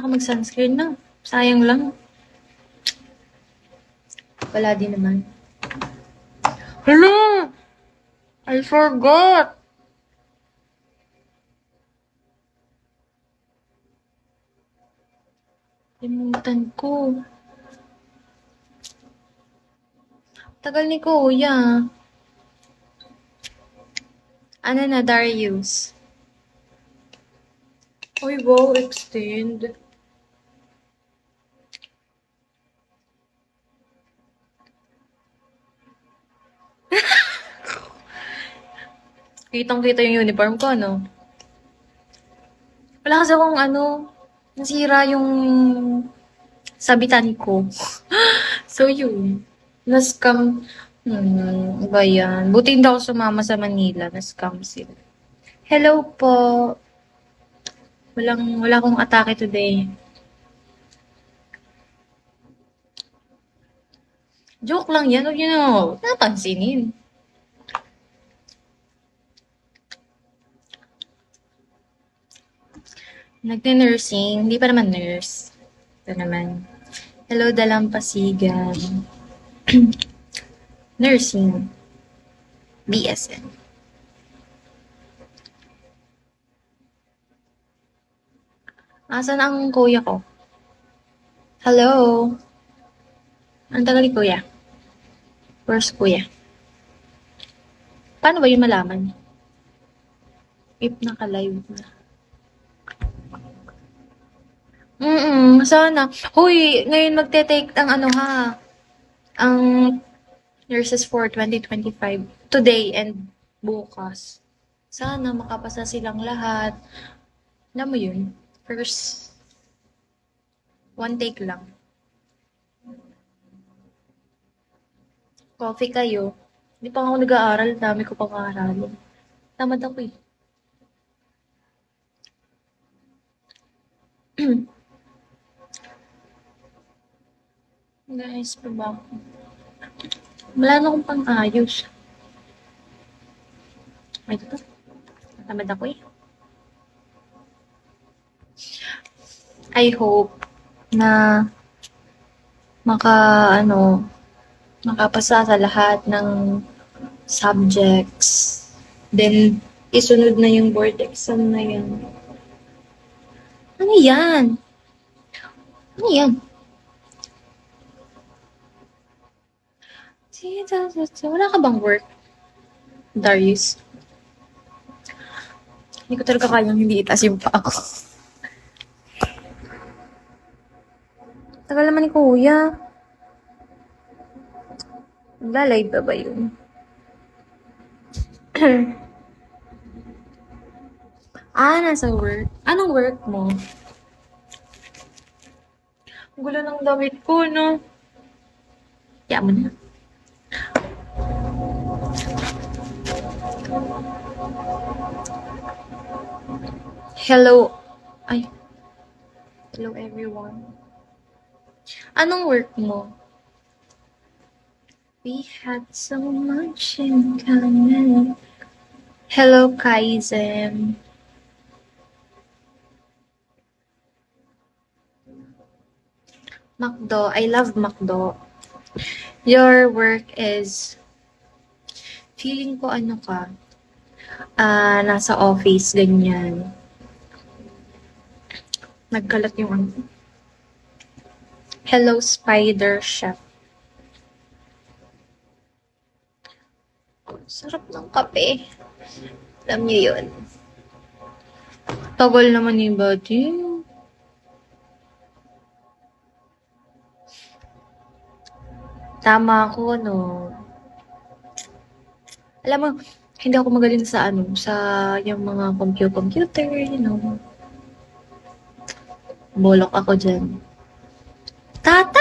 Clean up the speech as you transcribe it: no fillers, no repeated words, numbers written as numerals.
Ako mag-sunscreen na. Sayang lang. Wala din naman. Hala! I forgot! Limutan ko. Tagal ni Kuya. Ano na, Darius? Uy, wow, extend. Kitang-kita yung uniform ko, no? Wala kasi akong nasira yung sabitan ko. So, yun. Na-scam. Ba yan? Buti hindi ako sumama sa Manila. Na-scam sila. Hello po. Wala akong atake today. Joke lang yan. Huwag nyo na napansinin. Nagte-nursing. Hindi pa naman nurse. Ito naman. Hello, Dalampasigan. Nursing. BSN. Asan ang kuya ko? Hello? Ang tagal ni kuya? Where's kuya? Paano ba yun malaman? If naka-live na. Sana. Hoy, ngayon magte-take ang ang nurses for 2025. Today and bukas. Sana makapasa silang lahat. Alam mo yun? First, one take lang. Coffee kayo. Hindi pa ako nag-aaral. Dami ko pang aaralin. Tamad ako eh. Guys, pa ba ako? Wala na akong pang-ayos. Ay, ito. Tamad ako eh. I hope na makapasa sa lahat ng subjects. Then, isunod na yung board exam na yan. Ano yan? Ano yan? Wala ka bang work, Darius? Hindi ko talaga kayang hindi itaas yung pa ako. Tagal naman ni Kuya. Nagla-live ba yun? Nasa work. Anong work mo? Ang gulo ng damit ko, no? Kaya mo na. Hello. Ay. Hello, everyone. Anong work mo? We had so much in common. Hello, Kaizen. McDo. I love McDo. Your work is... Feeling ko ka. Nasa office, ganyan. Nagkalat yung Hello, Spider Chef. Sarap ng kape. Alam niyo yun. Tagal naman yung body. Tama ako, no? Alam mo, hindi ako magaling sa sa yung mga computer, you know. Bolok ako dyan. Tata!